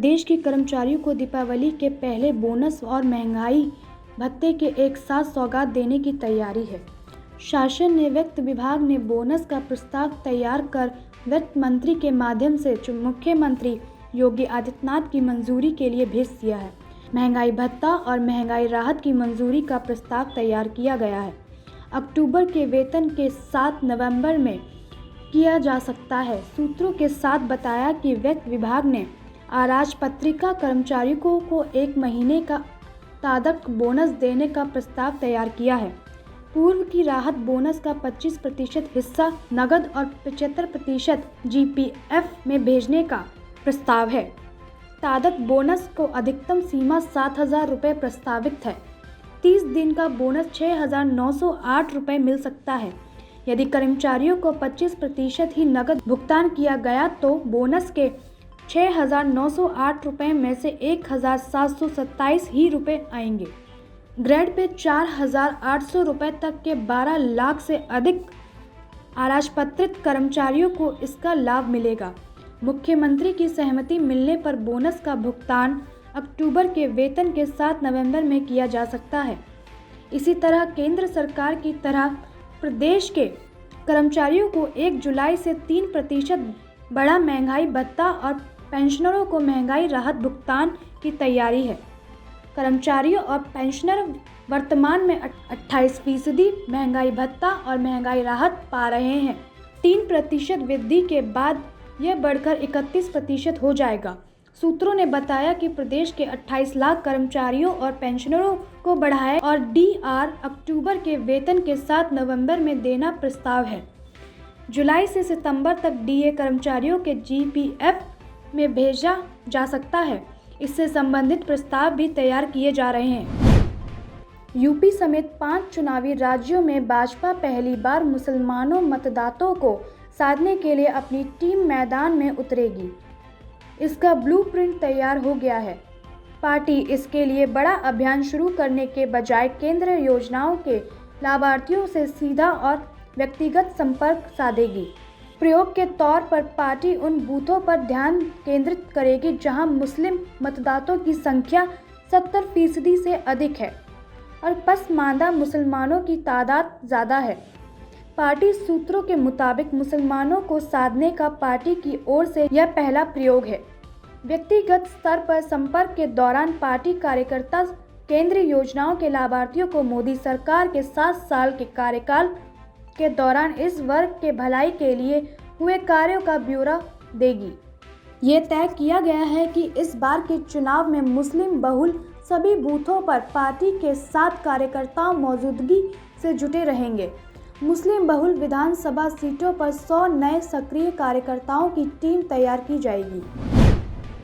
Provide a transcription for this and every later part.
प्रदेश के कर्मचारियों को दीपावली के पहले बोनस और महंगाई भत्ते के एक साथ सौगात देने की तैयारी है। शासन ने वित्त विभाग ने बोनस का प्रस्ताव तैयार कर वित्त मंत्री के माध्यम से मुख्यमंत्री योगी आदित्यनाथ की मंजूरी के लिए भेज दिया है। महंगाई भत्ता और महंगाई राहत की मंजूरी का प्रस्ताव तैयार किया गया है। अक्टूबर के वेतन के 7 नवंबर में किया जा सकता है। सूत्रों के साथ बताया कि वित्त विभाग ने अराजपत्रिका कर्मचारियों को 1 महीने का तात्कालिक बोनस देने का प्रस्ताव तैयार किया है। पूर्व की राहत बोनस का 25% हिस्सा नकद और 75% जीपीएफ में भेजने का प्रस्ताव है। तात्कालिक बोनस को अधिकतम सीमा 7,000 रुपये प्रस्तावित है। 30 दिन का बोनस 6,908 रुपये मिल सकता है। यदि कर्मचारियों को 25% ही नकद भुगतान किया गया तो बोनस के 6,908 रुपये में से 1,727 ही रुपये आएंगे। ग्रेड पे 4,800 रुपये तक के 12 लाख से अधिक अराजपत्रित कर्मचारियों को इसका लाभ मिलेगा। मुख्यमंत्री की सहमति मिलने पर बोनस का भुगतान अक्टूबर के वेतन के 7 नवंबर में किया जा सकता है। इसी तरह केंद्र सरकार की तरह प्रदेश के कर्मचारियों को 1 जुलाई से 3% बड़ा महंगाई भत्ता और पेंशनरों को महंगाई राहत भुगतान की तैयारी है। कर्मचारियों और पेंशनर वर्तमान में 28% महंगाई भत्ता और महंगाई राहत पा रहे हैं। 3% वृद्धि के बाद यह बढ़कर 31% हो जाएगा। सूत्रों ने बताया कि प्रदेश के 28 लाख कर्मचारियों और पेंशनरों को बढ़ाया और डीआर अक्टूबर के वेतन के 7 नवंबर में देना प्रस्ताव है। जुलाई से सितंबर तक डीए कर्मचारियों के जीपीएफ में भेजा जा सकता है। इससे संबंधित प्रस्ताव भी तैयार किए जा रहे हैं। यूपी समेत 5 चुनावी राज्यों में भाजपा पहली बार मुसलमानों मतदाताओं को साधने के लिए अपनी टीम मैदान में उतरेगी। इसका ब्लूप्रिंट तैयार हो गया है। पार्टी इसके लिए बड़ा अभियान शुरू करने के बजाय केंद्रीय योजनाओं के लाभार्थियों से सीधा और व्यक्तिगत संपर्क साधेगी। प्रयोग के तौर पर पार्टी उन बूथों पर ध्यान केंद्रित करेगी जहां मुस्लिम मतदाताओं की संख्या 70% से अधिक है और पसमानदा मुसलमानों की तादाद ज़्यादा है। पार्टी सूत्रों के मुताबिक मुसलमानों को साधने का पार्टी की ओर से यह पहला प्रयोग है। व्यक्तिगत स्तर पर संपर्क के दौरान पार्टी कार्यकर्ता केंद्रीय योजनाओं के लाभार्थियों को मोदी सरकार के 7 साल के कार्यकाल के दौरान इस वर्ग के भलाई के लिए हुए कार्यों का ब्यौरा देगी। ये तय किया गया है कि इस बार के चुनाव में मुस्लिम बहुल सभी बूथों पर पार्टी के 7 कार्यकर्ताओं मौजूदगी से जुटे रहेंगे। मुस्लिम बहुल विधानसभा सीटों पर 100 नए सक्रिय कार्यकर्ताओं की टीम तैयार की जाएगी।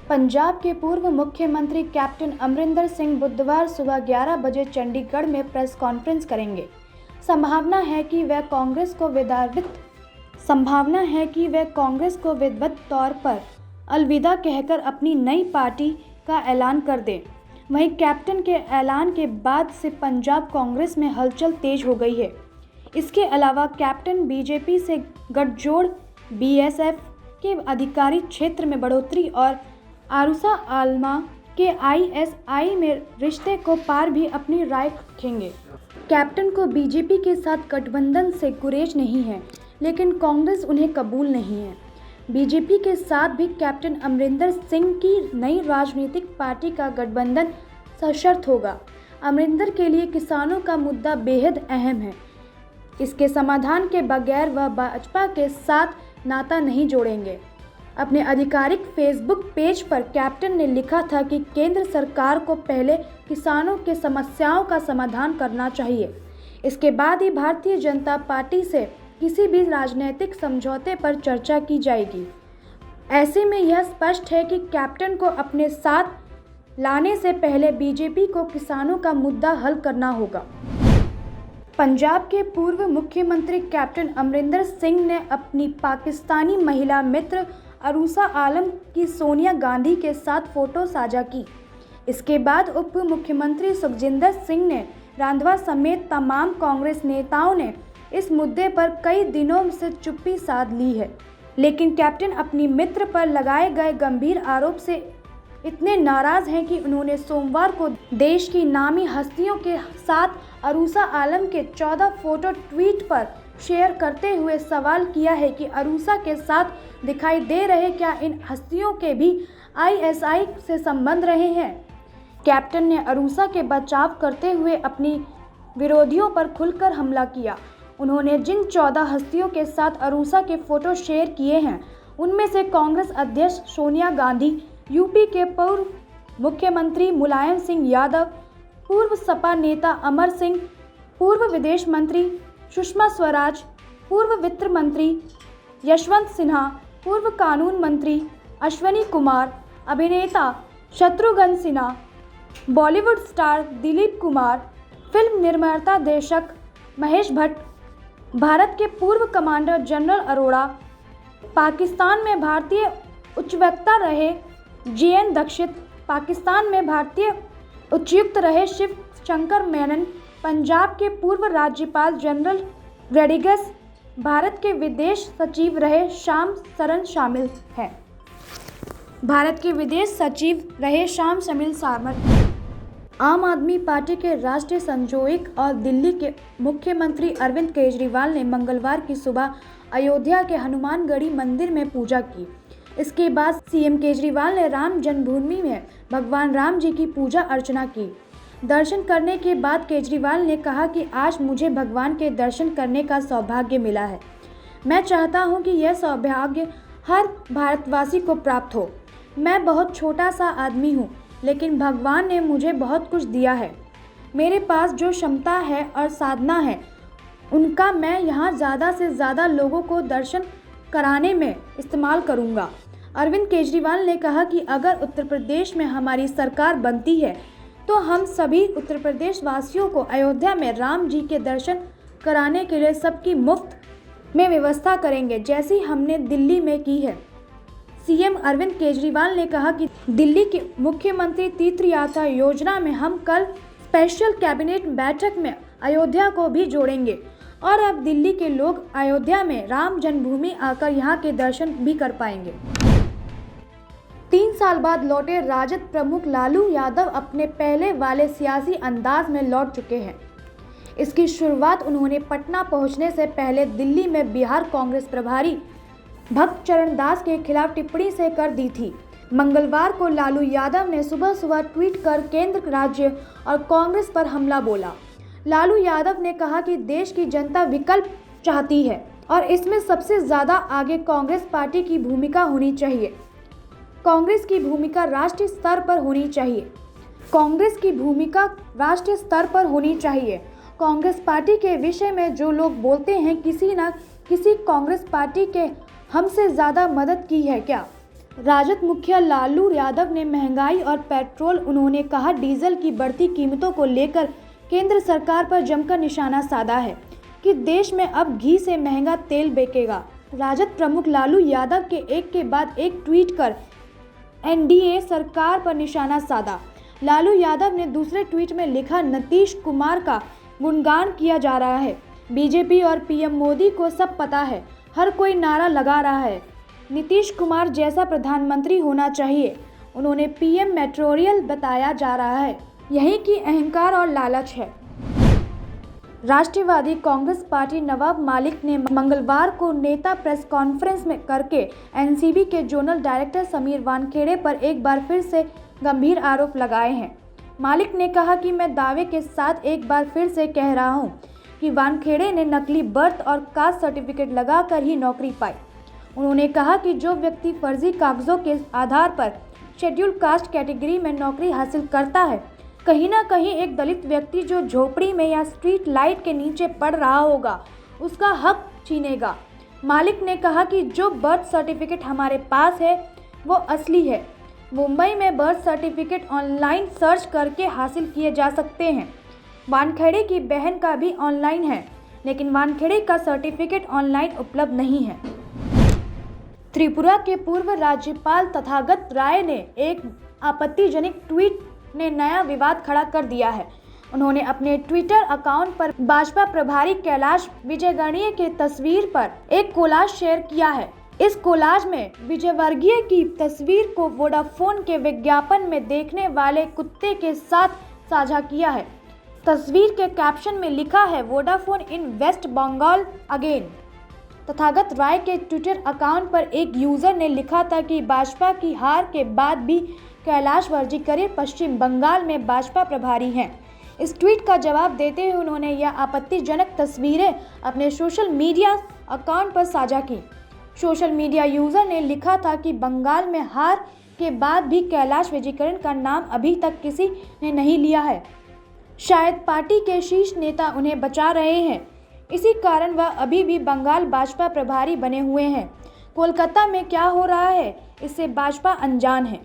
पंजाब के पूर्व मुख्यमंत्री कैप्टन अमरिंदर सिंह बुधवार सुबह 11 बजे चंडीगढ़ में प्रेस कॉन्फ्रेंस करेंगे। संभावना है कि वह कांग्रेस को विधिवत तौर पर अलविदा कहकर अपनी नई पार्टी का ऐलान कर दें। वहीं कैप्टन के ऐलान के बाद से पंजाब कांग्रेस में हलचल तेज हो गई है। इसके अलावा कैप्टन बीजेपी से गठजोड़, बीएसएफ के अधिकारी क्षेत्र में बढ़ोतरी और आरूसा आलमा के आईएसआई में रिश्ते को पार भी अपनी राय रखेंगे। कैप्टन को बीजेपी के साथ गठबंधन से गुरेज नहीं है, लेकिन कांग्रेस उन्हें कबूल नहीं है। बीजेपी के साथ भी कैप्टन अमरिंदर सिंह की नई राजनीतिक पार्टी का गठबंधन सशर्त होगा। अमरिंदर के लिए किसानों का मुद्दा बेहद अहम है। इसके समाधान के बगैर वह भाजपा के साथ नाता नहीं जोड़ेंगे। अपने आधिकारिक फेसबुक पेज पर कैप्टन ने लिखा था कि केंद्र सरकार को पहले किसानों के समस्याओं का समाधान करना चाहिए। इसके बाद ही भारतीय जनता पार्टी से किसी भी राजनीतिक समझौते पर चर्चा की जाएगी। ऐसे में यह स्पष्ट है कि कैप्टन को अपने साथ लाने से पहले बीजेपी को किसानों का मुद्दा हल करना होगा। पंजाब के पूर्व मुख्यमंत्री कैप्टन अमरिंदर सिंह ने अपनी पाकिस्तानी महिला मित्र अरूसा आलम की सोनिया गांधी के साथ फोटो साझा की। इसके बाद उप मुख्यमंत्री सुखजिंदर सिंह ने रंधावा समेत तमाम कांग्रेस नेताओं ने इस मुद्दे पर कई दिनों से चुप्पी साध ली है। लेकिन कैप्टन अपनी मित्र पर लगाए गए गंभीर आरोप से इतने नाराज हैं कि उन्होंने सोमवार को देश की नामी हस्तियों के साथ अरूसा आलम के 14 फोटो ट्वीट पर शेयर करते हुए सवाल किया है कि अरूसा के साथ दिखाई दे रहे क्या इन हस्तियों के भी आईएसआई से संबंध रहे हैं। कैप्टन ने अरूसा के बचाव करते हुए अपनी विरोधियों पर खुलकर हमला किया। उन्होंने जिन 14 हस्तियों के साथ अरूसा के फोटो शेयर किए हैं उनमें से कांग्रेस अध्यक्ष सोनिया गांधी, यूपी के पूर्व मुख्यमंत्री मुलायम सिंह यादव, पूर्व सपा नेता अमर सिंह, पूर्व विदेश मंत्री सुषमा स्वराज, पूर्व वित्त मंत्री यशवंत सिन्हा, पूर्व कानून मंत्री अश्विनी कुमार, अभिनेता शत्रुघ्न सिन्हा, बॉलीवुड स्टार दिलीप कुमार, फिल्म निर्माता निर्देशक महेश भट्ट, भारत के पूर्व कमांडर जनरल अरोड़ा, पाकिस्तान में भारतीय उच्चायुक्त रहे JN दीक्षित, पाकिस्तान में भारतीय उच्चायुक्त रहे शिव शंकर मेनन, पंजाब के पूर्व राज्यपाल जनरल रॉड्रिगेज, भारत के विदेश सचिव रहे श्याम शरण शामिल हैं। आम आदमी पार्टी के राष्ट्रीय संयोजक और दिल्ली के मुख्यमंत्री अरविंद केजरीवाल ने मंगलवार की सुबह अयोध्या के हनुमानगढ़ी मंदिर में पूजा की। इसके बाद सीएम केजरीवाल ने राम जन्मभूमि में भगवान राम जी की पूजा अर्चना की। दर्शन करने के बाद केजरीवाल ने कहा कि आज मुझे भगवान के दर्शन करने का सौभाग्य मिला है। मैं चाहता हूं कि यह सौभाग्य हर भारतवासी को प्राप्त हो। मैं बहुत छोटा सा आदमी हूं, लेकिन भगवान ने मुझे बहुत कुछ दिया है। मेरे पास जो क्षमता है और साधना है उनका मैं यहाँ ज़्यादा से ज़्यादा लोगों को दर्शन कराने में इस्तेमाल करूँगा। अरविंद केजरीवाल ने कहा कि अगर उत्तर प्रदेश में हमारी सरकार बनती है तो हम सभी उत्तर प्रदेश वासियों को अयोध्या में राम जी के दर्शन कराने के लिए सबकी मुफ्त में व्यवस्था करेंगे, जैसी हमने दिल्ली में की है। सीएम अरविंद केजरीवाल ने कहा कि दिल्ली के मुख्यमंत्री तीर्थ यात्रा योजना में हम कल स्पेशल कैबिनेट बैठक में अयोध्या को भी जोड़ेंगे और अब दिल्ली के लोग अयोध्या में राम जन्मभूमि आकर यहाँ के दर्शन भी कर पाएंगे। 3 साल बाद लौटे राजद प्रमुख लालू यादव अपने पहले वाले सियासी अंदाज में लौट चुके हैं। इसकी शुरुआत उन्होंने पटना पहुंचने से पहले दिल्ली में बिहार कांग्रेस प्रभारी भक्त चरण दास के खिलाफ टिप्पणी से कर दी थी। मंगलवार को लालू यादव ने सुबह सुबह ट्वीट कर केंद्र, राज्य और कांग्रेस पर हमला बोला। लालू यादव ने कहा कि देश की जनता विकल्प चाहती है और इसमें सबसे ज्यादा आगे कांग्रेस पार्टी की भूमिका होनी चाहिए। कांग्रेस की भूमिका राष्ट्रीय स्तर पर होनी चाहिए। कांग्रेस पार्टी के विषय में जो लोग बोलते हैं किसी न किसी कांग्रेस पार्टी के हमसे ज़्यादा मदद की है क्या? राजद मुखिया लालू यादव ने महंगाई और पेट्रोल, उन्होंने कहा डीजल की बढ़ती कीमतों को लेकर केंद्र सरकार पर जमकर निशाना साधा है कि देश में अब घी से महंगा तेल बिकेगा। राजद प्रमुख लालू यादव के बाद एक ट्वीट कर एनडीए सरकार पर निशाना साधा। लालू यादव ने दूसरे ट्वीट में लिखा, नीतीश कुमार का गुणगान किया जा रहा है। बीजेपी और पीएम मोदी को सब पता है, हर कोई नारा लगा रहा है, नीतीश कुमार जैसा प्रधानमंत्री होना चाहिए। उन्होंने पीएम मेट्रोरियल बताया जा रहा है, यही की अहंकार और लालच है। राष्ट्रवादी कांग्रेस पार्टी नवाब मालिक ने मंगलवार को नेता प्रेस कॉन्फ्रेंस में करके एनसीबी के जोनल डायरेक्टर समीर वानखेड़े पर एक बार फिर से गंभीर आरोप लगाए हैं। मालिक ने कहा कि मैं दावे के साथ एक बार फिर से कह रहा हूं कि वानखेड़े ने नकली बर्थ और कास्ट सर्टिफिकेट लगाकर ही नौकरी पाई। उन्होंने कहा कि जो व्यक्ति फर्जी कागजों के आधार पर शेड्यूल कास्ट कैटेगरी में नौकरी हासिल करता है, कहीं ना कहीं एक दलित व्यक्ति जो झोपड़ी में या स्ट्रीट लाइट के नीचे पड़ रहा होगा, उसका हक छीनेगा। मालिक ने कहा कि जो बर्थ सर्टिफिकेट हमारे पास है वो असली है। मुंबई में बर्थ सर्टिफिकेट ऑनलाइन सर्च करके हासिल किए जा सकते हैं। वानखेड़े की बहन का भी ऑनलाइन है, लेकिन वानखेड़े का सर्टिफिकेट ऑनलाइन उपलब्ध नहीं है। त्रिपुरा के पूर्व राज्यपाल तथागत राय ने एक आपत्तिजनक ट्वीट ने नया विवाद खड़ा कर दिया है। उन्होंने अपने ट्विटर अकाउंट पर भाजपा प्रभारी कैलाश विजयवर्गीय के तस्वीर पर एक कोलाज शेयर किया है। इस कोलाज में विजयवर्गीय की तस्वीर को वोडाफोन के विज्ञापन में देखने वाले कुत्ते के साथ साझा किया है। तस्वीर के कैप्शन में लिखा है, वोडाफोन इन वेस्ट बंगाल अगेन। तथागत राय के ट्विटर अकाउंट पर एक यूजर ने लिखा था कि भाजपा की हार के बाद भी कैलाश वर्जीकरे पश्चिम बंगाल में भाजपा प्रभारी हैं। इस ट्वीट का जवाब देते हुए उन्होंने यह आपत्तिजनक तस्वीरें अपने सोशल मीडिया अकाउंट पर साझा की। सोशल मीडिया यूजर ने लिखा था कि बंगाल में हार के बाद भी कैलाश विजयकरण का नाम अभी तक किसी ने नहीं लिया है। शायद पार्टी के शीर्ष नेता उन्हें बचा रहे हैं, इसी कारण वह अभी भी बंगाल भाजपा प्रभारी बने हुए हैं। कोलकाता में क्या हो रहा है, इससे भाजपा अनजान है।